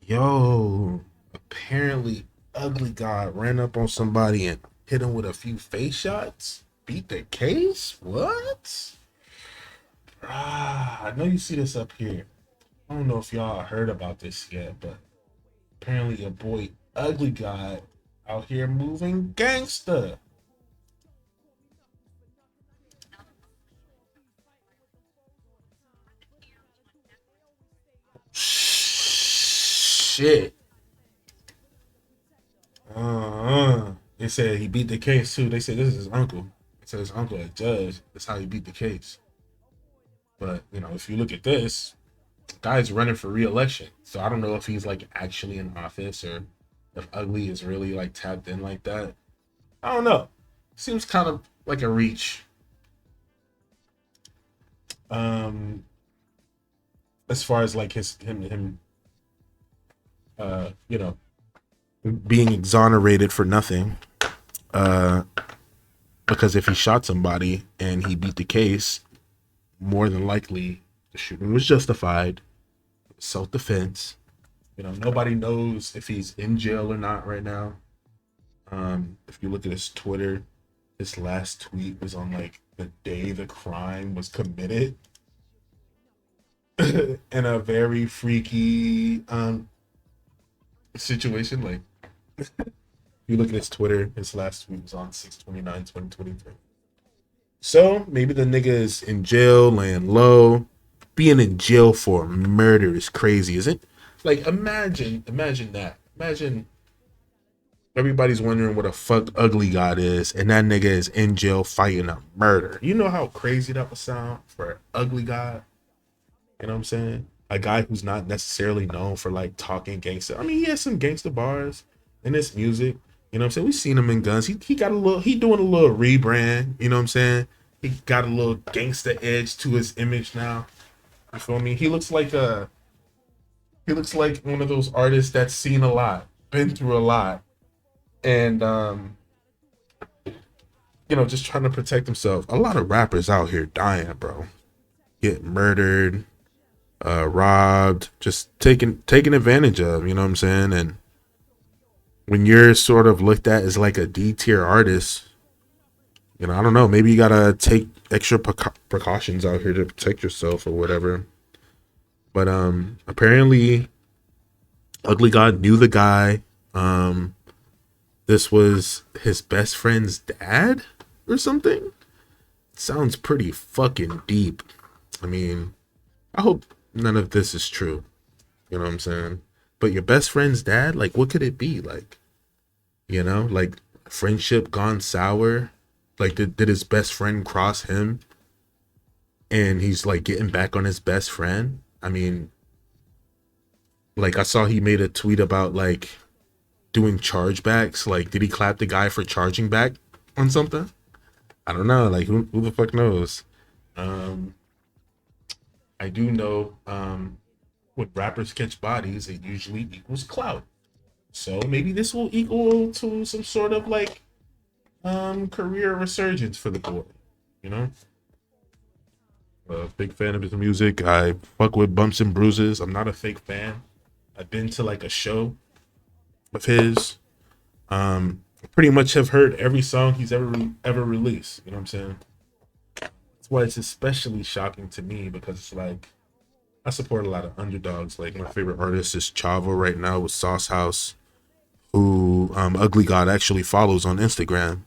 Yo, apparently Ugly God ran up on somebody and hit him with a few face shots. Beat the case? What? I know you see this up here. I don't know if y'all heard about this yet, but apparently your boy Ugly God out here moving gangster. Shit. They said he beat the case too. They said this is his uncle. They said his uncle a judge. That's how he beat the case. But if you look at this, guy's running for re-election. So I don't know if he's like actually in office or if Ugly is really like tapped in like that. I don't know. Seems kind of like a reach. Um, as far as like him you know, being exonerated for nothing. Uh, because if he shot somebody and he beat the case, more than likely the shooting was justified, self defense. Nobody knows if he's in jail or not right now. If you look at his Twitter, his last tweet was on like the day the crime was committed in a very freaky situation. Like you look at his Twitter, his last tweet was on 6/29/2023. So maybe the nigga is in jail, laying low. Being in jail for murder is crazy, isn't it? Like imagine that. Imagine everybody's wondering what a fuck Ugly God is, and that nigga is in jail fighting a murder. You know how crazy that would sound for Ugly God? You know what I'm saying? A guy who's not necessarily known for like talking gangster. I mean, he has some gangster bars in his music. You know what I'm saying? We've seen him in Guns. He got a little. He doing a little rebrand. You know what I'm saying? He got a little gangster edge to his image now. You feel me? He looks like a. He looks like one of those artists that's seen a lot, been through a lot, and just trying to protect himself. A lot of rappers out here dying, bro. Get murdered, robbed, just taken advantage of. You know what I'm saying? And when you're sort of looked at as like a D tier artist, I don't know. Maybe you gotta take extra precautions out here to protect yourself or whatever. But apparently, Ugly God knew the guy. This was his best friend's dad or something. Sounds pretty fucking deep. I mean, I hope none of this is true. You know what I'm saying? But your best friend's dad, like, what could it be? Like, like friendship gone sour. Like, did his best friend cross him and he's like getting back on his best friend? I mean, like, I saw he made a tweet about like doing chargebacks. Like, did he clap the guy for charging back on something? I don't know. Like, who the fuck knows? Um, I do know when rappers catch bodies, it usually equals clout. So maybe this will equal to some sort of like career resurgence for the boy. You know, a big fan of his music. I fuck with Bumps and Bruises. I'm not a fake fan. I've been to like a show of his. Pretty much have heard every song he's ever released. You know what I'm saying? That's why it's especially shocking to me because it's like I support a lot of underdogs. Like my favorite artist is Chavo right now with Sauce House, who Ugly God actually follows on Instagram,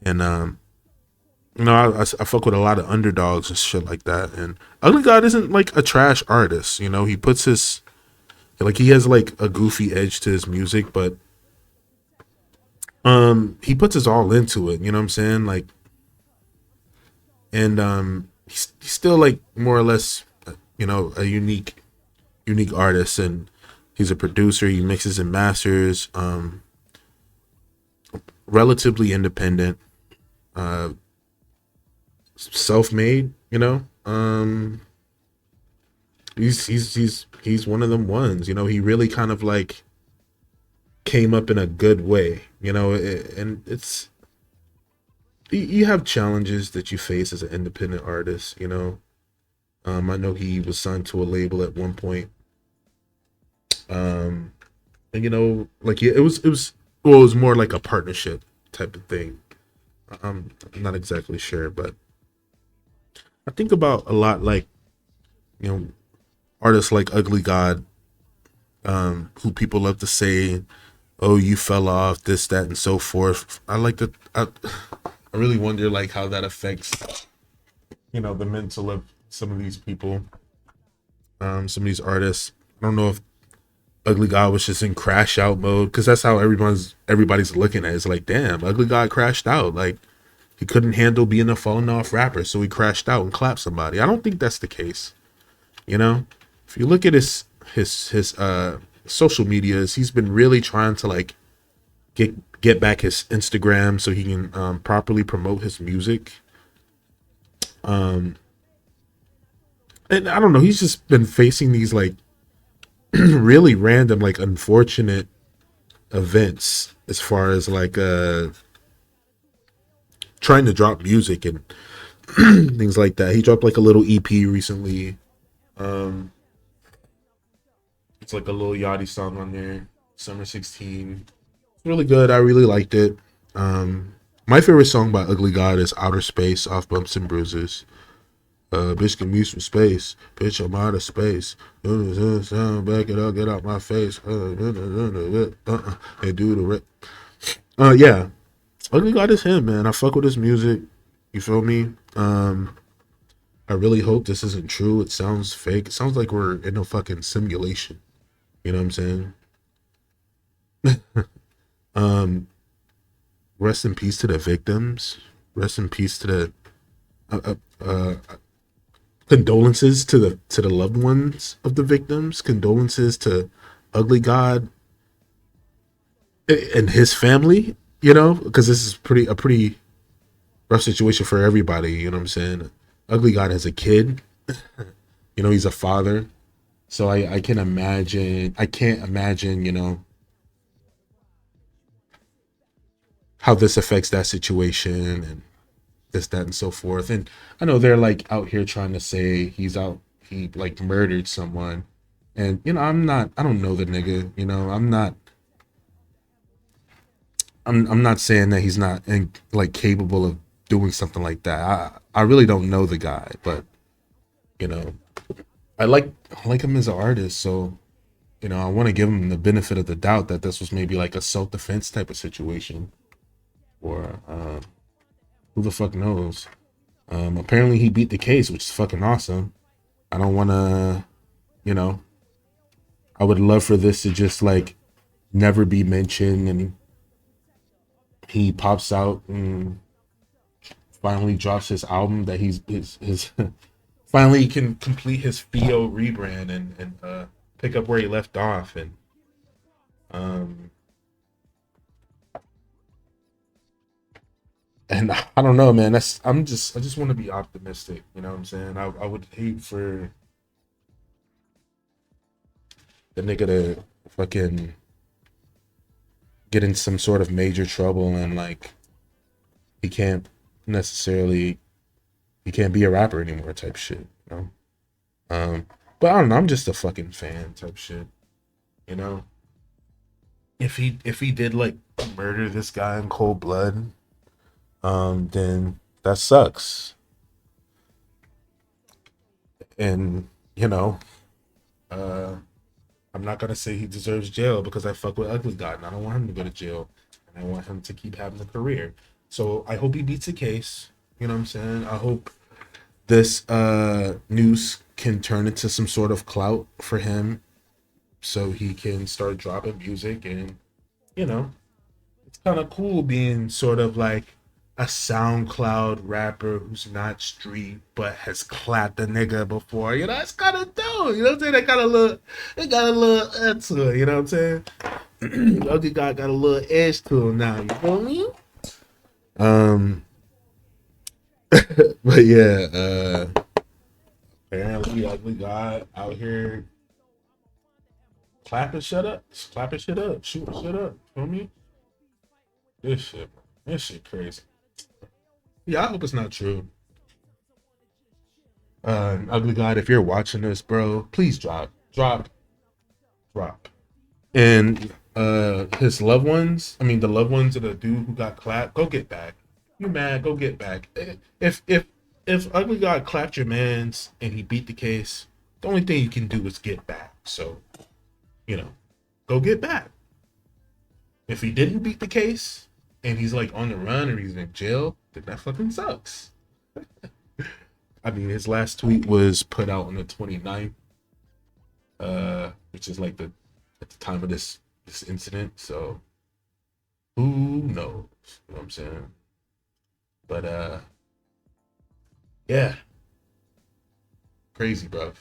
and I fuck with a lot of underdogs and shit like that. And Ugly God isn't like a trash artist. He puts his like he has like a goofy edge to his music, but he puts his all into it. You know what I'm saying? Like, and he's still like more or less a unique artist, and he's a producer. He mixes and masters. Relatively independent, uh, self-made. He's one of them ones. He really kind of like came up in a good way. And it's you have challenges that you face as an independent artist. I know he was signed to a label at one point. And like yeah, it was more like a partnership type of thing. I'm not exactly sure, but I think about a lot like you know artists like Ugly God, who people love to say, "Oh, you fell off," this, that, and so forth. I like to. I really wonder like how that affects the mental of some of these people, some of these artists. I don't know if Ugly God was just in crash out mode because that's how everybody's looking at it. It's like, damn, Ugly God crashed out. Like he couldn't handle being a falling off rapper, so he crashed out and clapped somebody. I don't think that's the case. You know, if you look at his social medias, he's been really trying to like get back his Instagram so he can properly promote his music. Um, and I don't know, he's just been facing these like really random, like unfortunate events as far as like trying to drop music and things like that. He dropped like a little EP recently. Um, it's like a little Yachty song on there, Summer 16. It's really good. I really liked it. My favorite song by Ugly God is Outer Space off Bumps and Bruises. Bitch, give me some space. Bitch, I'm out of space. Back it up, get out my face. Hey, do the rip. Yeah. Ugly God is him, man. I fuck with his music. You feel me? I really hope this isn't true. It sounds fake. It sounds like we're in a fucking simulation. You know what I'm saying? Um, Rest in peace to the victims. Rest in peace to the condolences to the loved ones of the victims. Condolences to Ugly God and his family. Because this is pretty rough situation for everybody. You know what I'm saying? Ugly God has a kid. He's a father. So I can imagine. I can't imagine. How this affects that situation and this, that, and so forth. And I know they're like out here trying to say he like murdered someone. And I don't know the nigga. I'm not saying that he's not like capable of doing something like that. I really don't know the guy, but you know, I like him as an artist, so I want to give him the benefit of the doubt that this was maybe like a self defense type of situation, or who the fuck knows. Apparently he beat the case, which is fucking awesome. I don't want to, you know, I would love for this to just like never be mentioned, and he pops out and finally drops his album that his finally he can complete his Theo rebrand and pick up where he left off. And um and I don't know, man. I just want to be optimistic. You know what I'm saying? I would hate for the nigga to fucking get in some sort of major trouble and like he can't necessarily he can't be a rapper anymore type shit. Um, but I don't know. I'm just a fucking fan type shit. You know, if he did like murder this guy in cold blood, then that sucks. And uh, I'm not gonna say he deserves jail because I fuck with Ugly God and I don't want him to go to jail, and I want him to keep having a career. So I hope he beats the case. You know what I'm saying? I hope this news can turn into some sort of clout for him so he can start dropping music. And you know it's kind of cool being sort of like a SoundCloud rapper who's not street but has clapped a nigga before. It's kind of dope. You know what I'm saying? They got a little edge to it. You know what I'm saying? Ugly guy got a little edge to him now. You feel me? Um, but yeah, apparently Ugly guy out here clapping shut up, clapping shit up, shooting shit up. Feel me? This shit crazy. Yeah, I hope it's not true. Ugly God, if you're watching this, bro, please drop. And his loved ones, I mean the loved ones of the dude who got clapped, go get back. You mad, go get back. If Ugly God clapped your mans and he beat the case, the only thing you can do is get back. So, you know, go get back. If he didn't beat the case and he's like on the run or he's in jail, then that fucking sucks. I mean, his last tweet was put out on the 29th, which is like the at the time of this incident. So who knows? You know what I'm saying? But yeah, crazy, bruv.